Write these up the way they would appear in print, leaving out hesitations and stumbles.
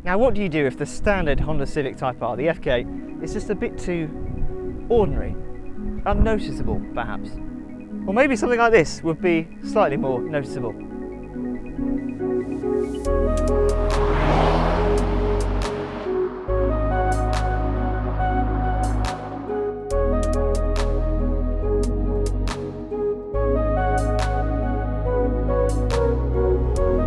Now what do you do if the standard Honda Civic Type R, the FK8, is just a bit too ordinary, unnoticeable perhaps? Or maybe something like this would be slightly more noticeable.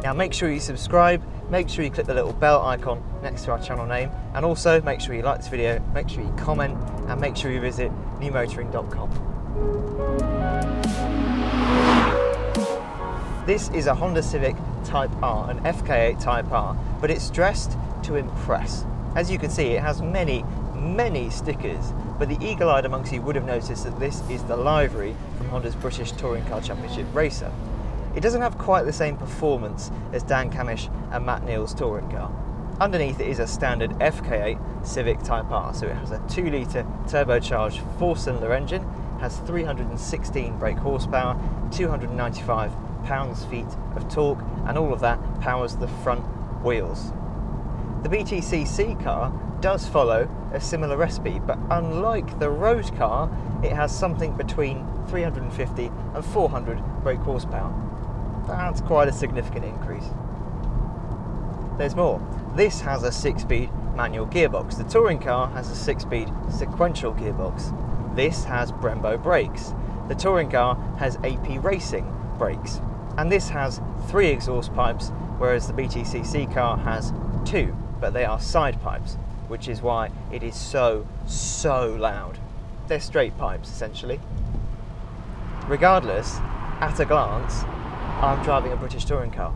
Now make sure you subscribe, make sure you click the little bell icon next to our channel name, and also make sure you like this video, make sure you comment, and make sure you visit newmotoring.com. This is a Honda Civic Type R, an FK8 Type R, but it's dressed to impress. As you can see, it has many stickers, but the eagle-eyed amongst you would have noticed that this is the livery from Honda's British Touring Car Championship racer. It doesn't have quite the same performance as Dan Camish and Matt Neal's touring car. Underneath it is a standard FK8 Civic Type R, so it has a 2-litre turbocharged 4-cylinder engine, has 316 brake horsepower, 295 pounds-feet of torque, and all of that powers the front wheels. The BTCC car does follow a similar recipe, but unlike the road car, it has something between 350 and 400 brake horsepower. That's quite a significant increase. There's more. This has a 6-speed manual gearbox. The touring car has a 6-speed sequential gearbox. This has Brembo brakes. The touring car has AP Racing brakes. And this has 3 exhaust pipes, whereas the BTCC car has 2, but they are side pipes, which is why it is so loud. They're straight pipes, essentially. Regardless, at a glance, I'm driving a British touring car.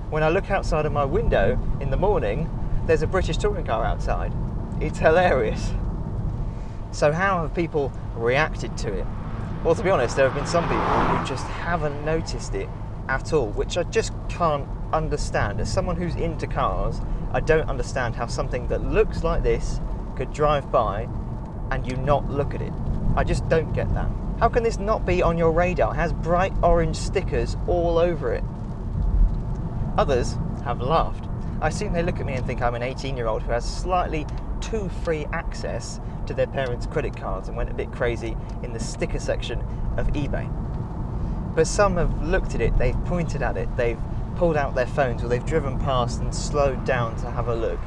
When I look outside of my window in the morning, there's a British touring car outside. It's hilarious. So how have people reacted to it? Well, to be honest, there have been some people who just haven't noticed it at all, which I just can't understand. As someone who's into cars, I don't understand how something that looks like this could drive by and you not look at it. I just don't get that. How can this not be on your radar? It has bright orange stickers all over it. Others have laughed. I assume they look at me and think I'm an 18-year-old who has slightly too free access to their parents' credit cards and went a bit crazy in the sticker section of eBay. But some have looked at it, they've pointed at it, they've pulled out their phones, or they've driven past and slowed down to have a look,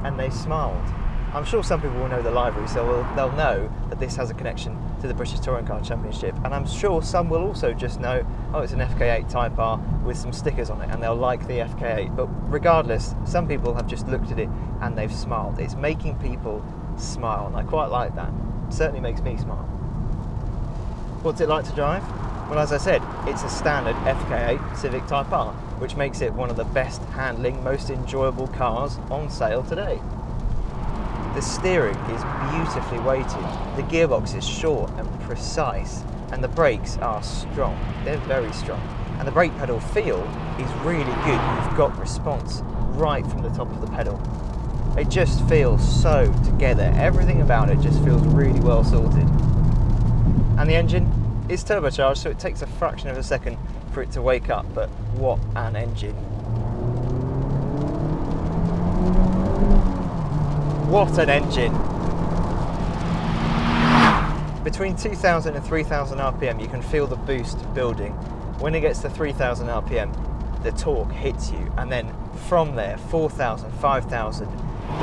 and they've smiled. I'm sure some people will know the livery, so they'll know that this has a connection to the British Touring Car Championship, and I'm sure some will also just know, oh, it's an FK8 Type R with some stickers on it, and they'll like the FK8. But regardless, some people have just looked at it and they've smiled. It's making people smile, and I quite like that. It certainly makes me smile. What's it like to drive? Well, as I said, it's a standard FK8 Civic Type R, which makes it one of the best handling, most enjoyable cars on sale today. The steering is beautifully weighted, the gearbox is short and precise, and the brakes are strong. They're very strong. And the brake pedal feel is really good. You've got response right from the top of the pedal. It just feels so together. Everything about it just feels really well sorted. And the engine is turbocharged, so it takes a fraction of a second for it to wake up, but what an engine. What an engine! Between 2000 and 3000 RPM you can feel the boost building. When it gets to 3000 RPM the torque hits you, and then from there 4000, 5000, the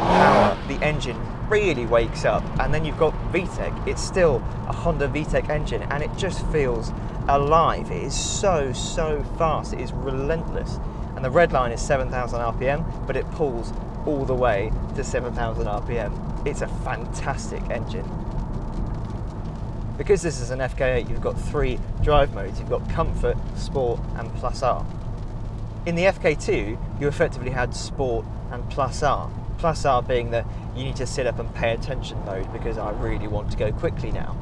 power, the engine really wakes up, and then you've got VTEC. It's still a Honda VTEC engine and it just feels alive. It is so fast, it is relentless. And the red line is 7000 RPM, but it pulls all the way to 7000 RPM. It's a fantastic engine. Because this is an FK8, you've got 3 drive modes. You've got Comfort, Sport and Plus R. In the FK2, you effectively had Sport and Plus R. Plus R being the you need to sit up and pay attention mode because I really want to go quickly now.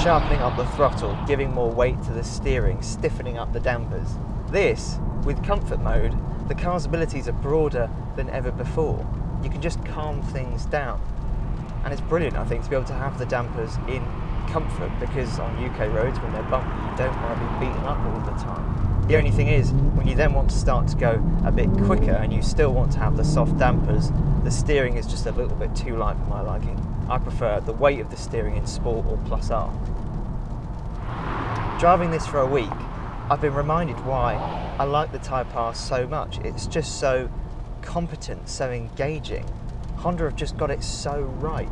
Sharpening up the throttle, giving more weight to the steering, stiffening up the dampers. This, with Comfort mode, the car's abilities are broader than ever before. You can just calm things down. And it's brilliant, I think, to be able to have the dampers in Comfort, because on UK roads when they're bumpy you don't want to be beaten up all the time. The only thing is, when you then want to start to go a bit quicker and you still want to have the soft dampers, the steering is just a little bit too light for my liking. I prefer the weight of the steering in Sport or Plus R. Driving this for a week, I've been reminded why I like the Type R so much. It's just so competent, so engaging. Honda have just got it so right.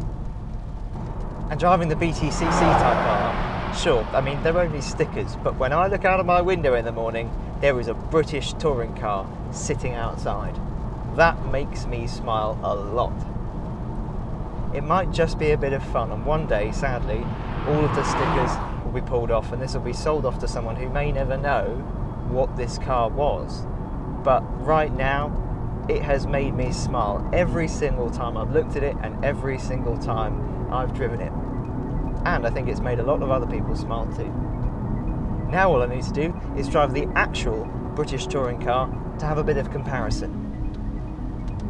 And driving the BTCC Type R, sure, I mean, they're only stickers, but when I look out of my window in the morning, there is a British touring car sitting outside. That makes me smile a lot. It might just be a bit of fun, and one day, sadly, all of the stickers will be pulled off and this will be sold off to someone who may never know what this car was. But right now, it has made me smile every single time I've looked at it and every single time I've driven it. And I think it's made a lot of other people smile too. Now all I need to do is drive the actual British touring car to have a bit of comparison.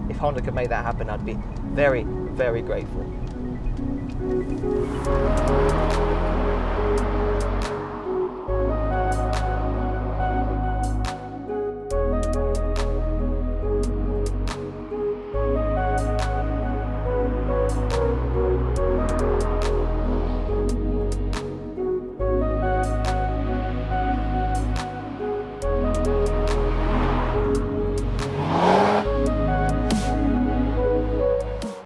If Honda could make that happen, I'd be very, very grateful.